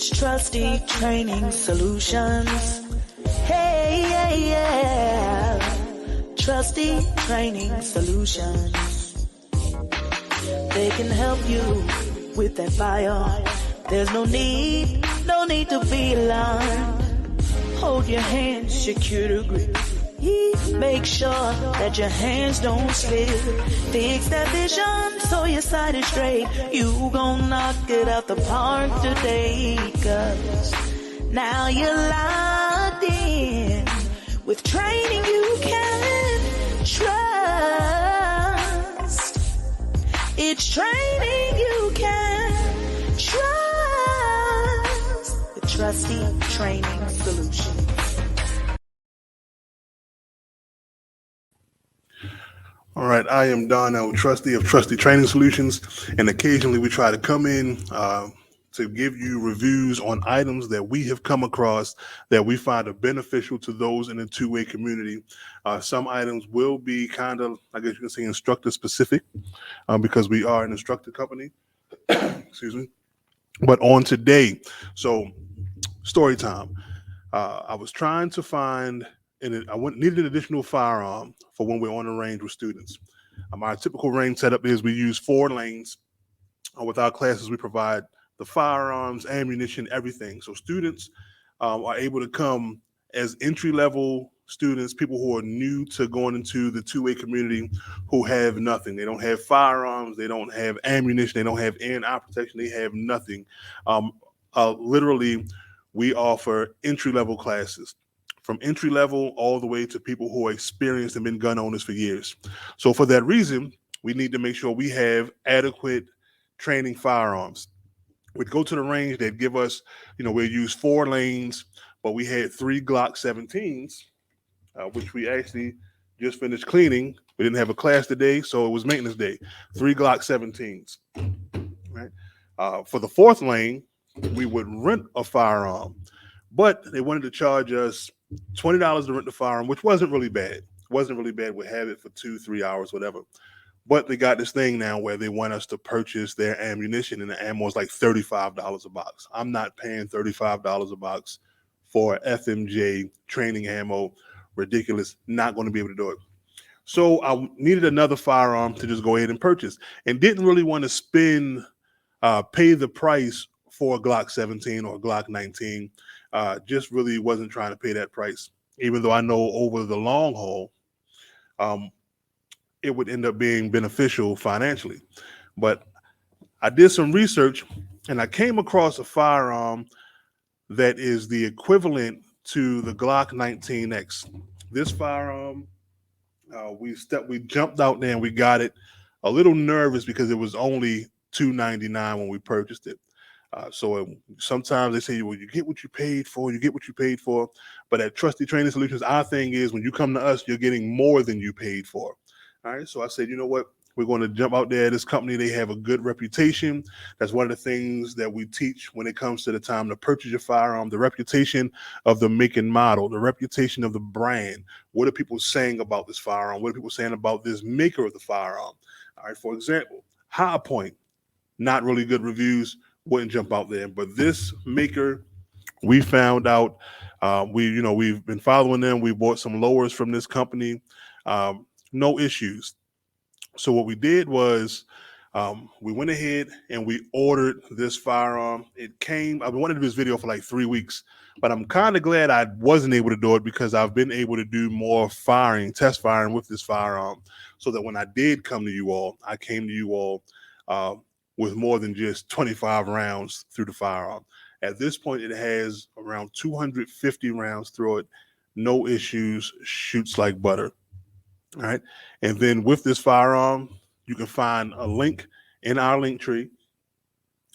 It's Trusty Training Solutions. Hey, yeah, yeah. Trusty Training Solutions. They can help you with that fire. There's no need to be alarmed. Hold your hand, secure the grip. Make sure that your hands don't slip. Fix that vision so your sight is straight. You gon' knock it out the park today, 'cause now you're locked in. With training you can trust. It's training you can trust. The Trusty Training Solutions. All right, I am Darnell, trustee of Trusty Training Solutions, and occasionally we try to come in to give you reviews on items that we have come across that we find are beneficial to those in the two-way community. Some items will be kind of, I guess you can say, instructor specific because we are an instructor company. Excuse me. But on today, so story time. I was trying to find, and needed an additional firearm for when we're on the range with students. Our typical range setup is we use 4 lanes. With our classes, we provide the firearms, ammunition, everything. So students are able to come as entry-level students, people who are new to going into the two-way community, who have nothing. They don't have firearms, they don't have ammunition, they don't have air and eye protection, they have nothing. Literally, we offer entry-level classes, from entry level all the way to people who are experienced and been gun owners for years. So for that reason, we need to make sure we have adequate training firearms. We'd go to the range, they'd give us, we'd use 4 lanes, but we had 3 Glock 17s, which we actually just finished cleaning. We didn't have a class today, so it was maintenance day. 3 Glock 17s, right? For the 4th lane, we would rent a firearm, but they wanted to charge us $20 to rent the firearm, which wasn't really bad. We'd have it for 2-3 hours, whatever. But they got this thing now where they want us to purchase their ammunition, and the ammo is like $35 a box. I'm not paying $35 a box for FMJ training ammo. Ridiculous. Not going to be able to do it. So I needed another firearm to just go ahead and purchase, and didn't really want to pay the price for a Glock 17 or a Glock 19. Just really wasn't trying to pay that price, even though I know over the long haul, it would end up being beneficial financially. But I did some research, and I came across a firearm that is the equivalent to the Glock 19X. This firearm, we jumped out there and we got it. A little nervous because it was only $299 when we purchased it. So sometimes they say, well, you get what you paid for, But at Trusty Training Solutions, our thing is when you come to us, you're getting more than you paid for. All right. So I said, you know what? We're going to jump out there. This company, they have a good reputation. That's one of the things that we teach when it comes to the time to purchase your firearm, the reputation of the make and model, the reputation of the brand. What are people saying about this firearm? What are people saying about this maker of the firearm? All right. For example, High Point, not really good reviews. Wouldn't jump out there, but this maker, we found out, we've been following them. We bought some lowers from this company, no issues. So what we did was we went ahead and we ordered this firearm. It came, I've been wanting to do this video for like 3 weeks, but I'm kind of glad I wasn't able to do it because I've been able to do more test firing with this firearm, so that when I did come to you all, I came to you all with more than just 25 rounds through the firearm. At this point, it has around 250 rounds through it. No issues, shoots like butter. All right. And then with this firearm, you can find a link in our link tree.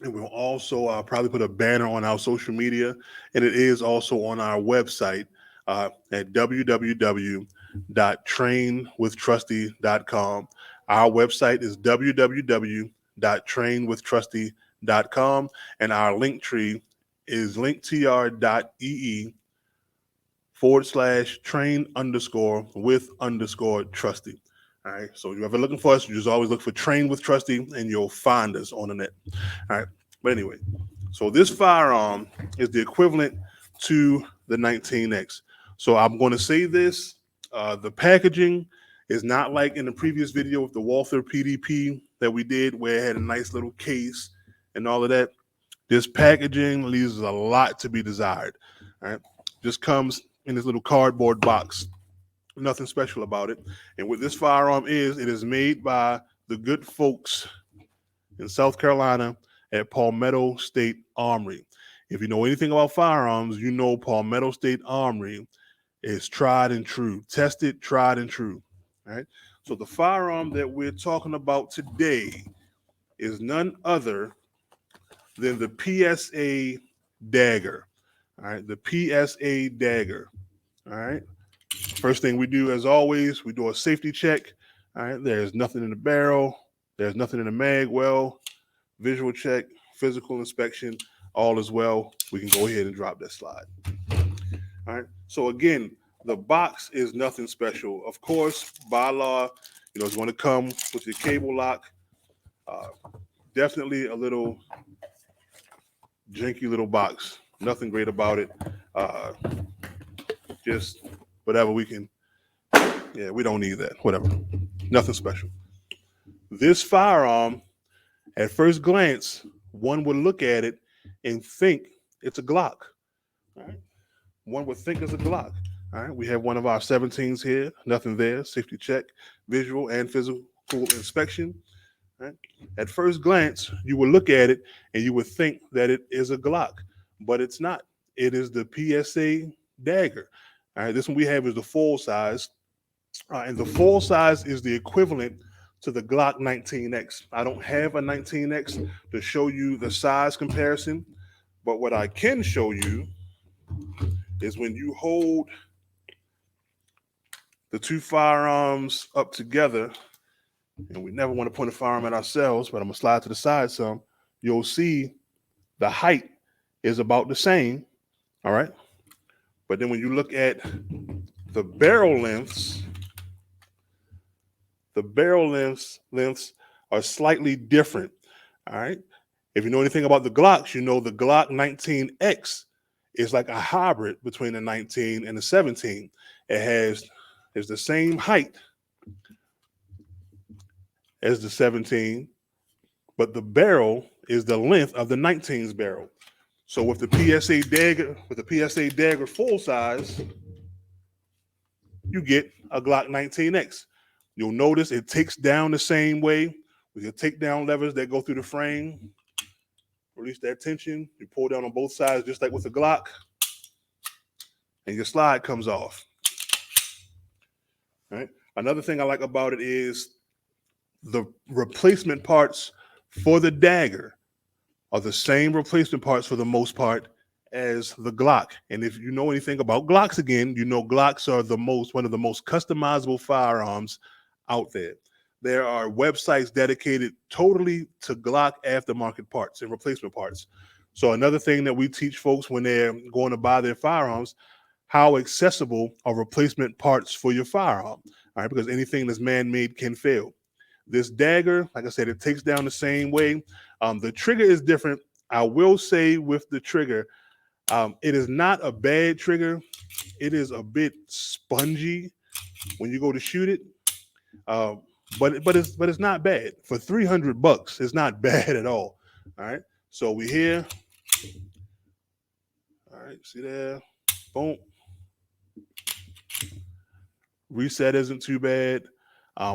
And we'll also probably put a banner on our social media. And it is also on our website at www.trainwithtrusty.com. Our website is www.trainwithtrusty.com, and our link tree is linktr.ee/train_with_trusty. All right. So if you're ever looking for us, you just always look for Train with Trusty and you'll find us on the net. All right. But anyway, So this firearm is the equivalent to the 19X. So I'm going to say this, the packaging is not like in the previous video with the Walther PDP that we did where it had a nice little case and all of that. This packaging leaves a lot to be desired. All right. Just comes in this little cardboard box. Nothing special about it. And what this firearm is, it is made by the good folks in South Carolina at Palmetto State Armory. If you know anything about firearms, you know Palmetto State Armory is tried and true, tested, tried and true. All right. So the firearm that we're talking about today is none other than the PSA Dagger. All right. The PSA Dagger. All right. First thing we do, as always, we do a safety check. All right. There's nothing in the barrel. There's nothing in the mag well. Visual check, physical inspection, all is well. We can go ahead and drop that slide. All right. So again, the box is nothing special. Of course, by law, it's going to come with your cable lock. Definitely a little janky little box. Nothing great about it. Just whatever we can. Yeah, we don't need that. Whatever. Nothing special. This firearm, at first glance, one would look at it and think it's a Glock. All right. One would think it's a Glock. All right. We have one of our 17s here. Nothing there. Safety check, visual and physical inspection. All right. At first glance, you would look at it and you would think that it is a Glock, but it's not. It is the PSA Dagger. All right. This one we have is the full size. And the full size is the equivalent to the Glock 19X. I don't have a 19X to show you the size comparison, but what I can show you is when you hold the two firearms up together, and we never want to point a firearm at ourselves, but I'm going to slide to the side some, you'll see the height is about the same, all right? But then when you look at the barrel lengths, the barrel lengths are slightly different, all right? If you know anything about the Glocks, you know the Glock 19X is like a hybrid between the 19 and the 17. It's the same height as the 17, but the barrel is the length of the 19's barrel. So with the PSA Dagger full size, you get a Glock 19X. You'll notice it takes down the same way with your takedown levers that go through the frame. Release that tension. You pull down on both sides just like with the Glock, and your slide comes off. All right. Another thing I like about it is the replacement parts for the Dagger are the same replacement parts for the most part as the Glock. And if you know anything about Glocks, again, you know Glocks are one of the most customizable firearms out there. There are websites dedicated totally to Glock aftermarket parts and replacement parts. So another thing that we teach folks when they're going to buy their firearms, how accessible are replacement parts for your firearm, all right? Because anything that's man-made can fail. This Dagger, like I said, it takes down the same way. The trigger is different. I will say with the trigger, it is not a bad trigger. It is a bit spongy when you go to shoot it. But it's not bad for $300. It's not bad at all. All right. So we here. All right. See there. Boom. Reset isn't too bad.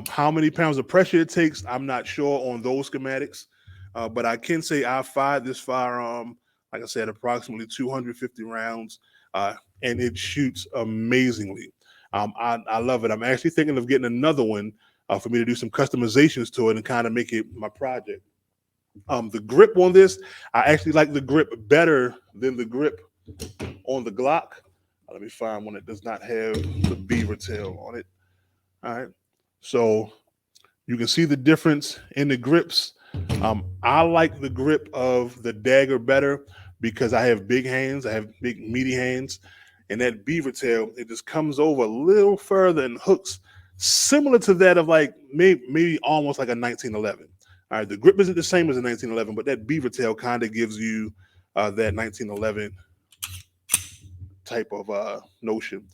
How many pounds of pressure it takes, I'm not sure on those schematics. But I can say I fired this firearm, like I said, approximately 250 rounds, and it shoots amazingly. I love it. I'm actually thinking of getting another one for me to do some customizations to it and kind of make it my project. The grip on this, I actually like the grip better than the grip on the Glock. Let me find one that does not have the beaver tail on it. All right. So you can see the difference in the grips. I like the grip of the Dagger better because I have big hands. I have big, meaty hands. And that beaver tail, it just comes over a little further and hooks similar to that of like maybe almost like a 1911. All right, the grip isn't the same as a 1911, but that beaver tail kind of gives you that 1911 type of notion.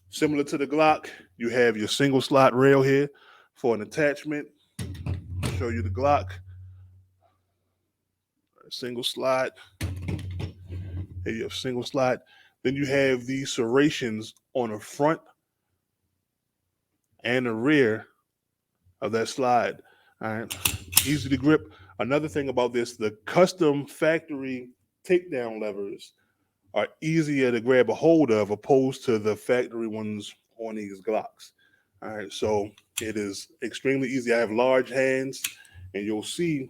Similar to the Glock, you have your single slot rail here for an attachment. I'll show you the Glock. Single slot. Here you have single slot. Then you have these serrations on the front and the rear of that slide. All right. Easy to grip. Another thing about this, the custom factory takedown levers are easier to grab a hold of opposed to the factory ones on these Glocks. All right, so it is extremely easy. I have large hands, and you'll see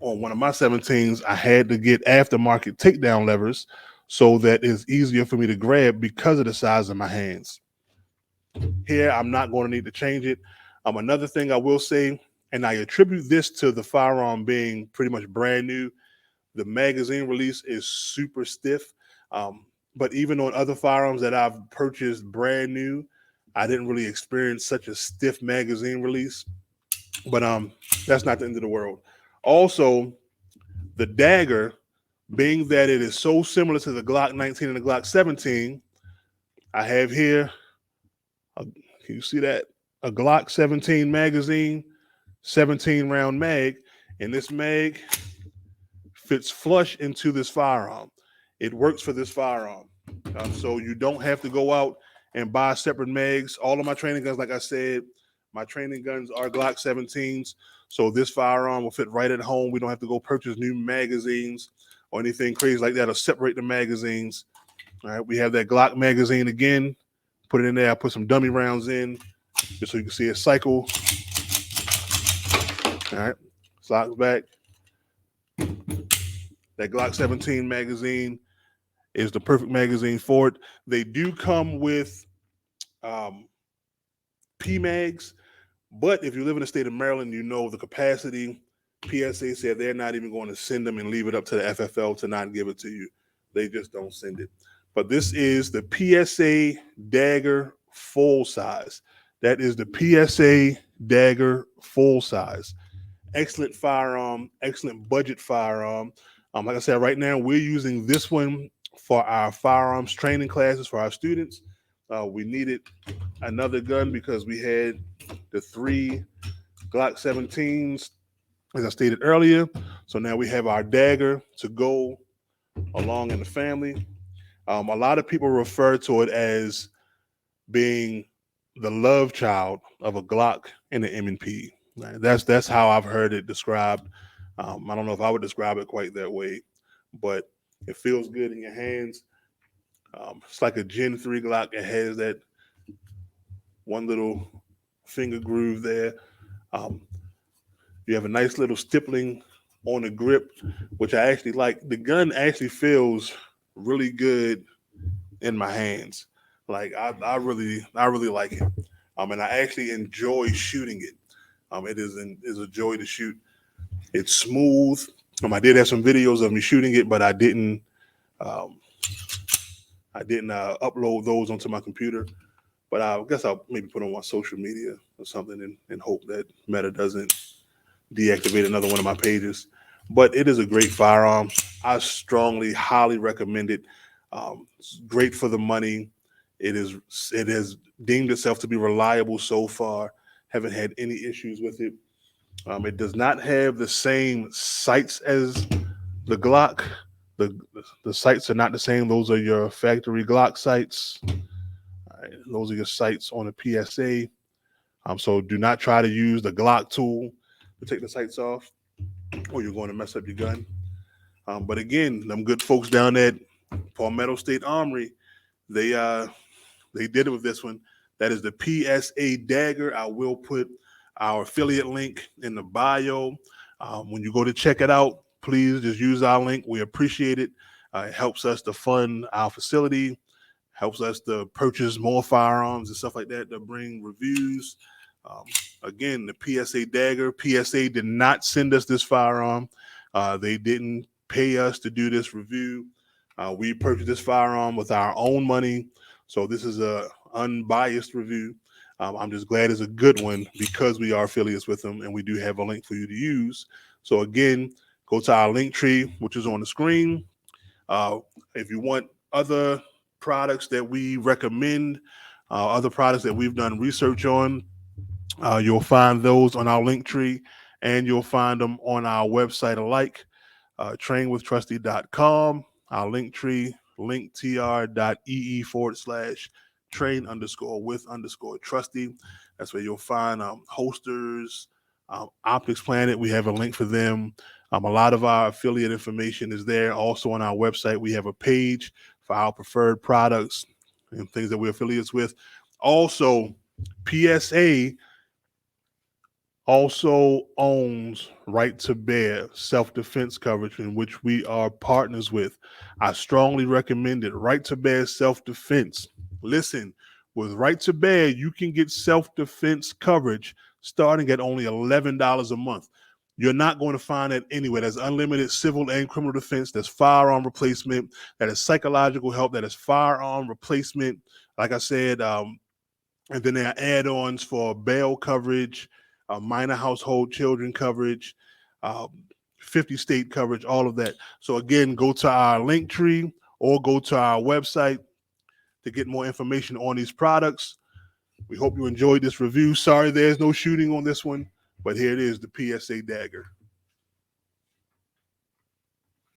on one of my 17s, I had to get aftermarket takedown levers so that it's easier for me to grab because of the size of my hands. Here, I'm not going to need to change it. Another thing I will say, and I attribute this to the firearm being pretty much brand new, the magazine release is super stiff. But even on other firearms that I've purchased brand new, I didn't really experience such a stiff magazine release. But that's not the end of the world. Also, the dagger, being that it is so similar to the Glock 19 and the Glock 17, I have here, can you see that? A Glock 17 magazine, 17 round mag, and this mag fits flush into this firearm. It works for this firearm. So you don't have to go out and buy separate mags. All of my training guns, like I said, my training guns are Glock 17s. So this firearm will fit right at home. We don't have to go purchase new magazines or anything crazy like that or separate the magazines. All right, we have that Glock magazine again. Put it in there. I put some dummy rounds in just so you can see it cycle. All right, slocks back. That Glock 17 magazine is the perfect magazine for it. They do come with PMags, but if you live in the state of Maryland, you know the capacity. PSA said they're not even going to send them and leave it up to the FFL to not give it to you. They just don't send it. But this is the PSA Dagger Fullsize. That is the PSA Dagger Fullsize. Excellent firearm, excellent budget firearm. Like I said, right now we're using this one for our firearms training classes for our students. We needed another gun because we had the 3 Glock 17s, as I stated earlier. So now we have our dagger to go along in the family. A lot of people refer to it as being the love child of a Glock and an M&P. That's how I've heard it described. I don't know if I would describe it quite that way, but it feels good in your hands. It's like a Gen 3 Glock. It has that one little finger groove there. You have a nice little stippling on the grip, which I actually like. The gun actually feels really good in my hands. Like I really like it. And I actually enjoy shooting it. It is a joy to shoot. It's smooth. I did have some videos of me shooting it, but I didn't upload those onto my computer. But I guess I'll maybe put on my social media or something and hope that Meta doesn't deactivate another one of my pages. But it is a great firearm. I strongly, highly recommend it. It's great for the money. It has deemed itself to be reliable so far. Haven't had any issues with it. It does not have the same sights as the Glock. The sights are not the same. Those are your factory Glock sights. Right, those are your sights on a PSA. So do not try to use the Glock tool to take the sights off, or you're going to mess up your gun. But again, them good folks down at Palmetto State Armory, they did it with this one. That is the PSA Dagger. I will put our affiliate link in the bio. When you go to check it out, please just use our link. We appreciate it. It helps us to fund our facility, helps us to purchase more firearms and stuff like that to bring reviews. Again, the PSA Dagger. PSA did not send us this firearm. They didn't pay us to do this review. We purchased this firearm with our own money. So this is a unbiased review. I'm just glad it's a good one because we are affiliates with them and we do have a link for you to use. So again, Go to our link tree, which is on the screen. If you want other products that we recommend, other products that we've done research on, you'll find those on our link tree, and you'll find them on our website alike, trainwithtrusty.com, our link tree, linktr.ee/train_with_trusty. That's where you'll find holsters, Optics Planet. We have a link for them. A lot of our affiliate information is there. Also on our website, we have a page for our preferred products and things that we're affiliates with. Also, PSA also owns Right to Bear self-defense coverage, in which we are partners with. I strongly recommend it. Right to Bear self-defense. Listen, with Right to Bear, you can get self-defense coverage starting at only $11 a month. You're not going to find that anywhere. There's unlimited civil and criminal defense. There's firearm replacement. That is psychological help. That is firearm replacement. Like I said, and then there are add-ons for bail coverage, minor household children coverage, 50 state coverage, all of that. So again, go to our link tree or go to our website to get more information on these products. We hope you enjoyed this review. Sorry there's no shooting on this one, but here it is, the PSA Dagger.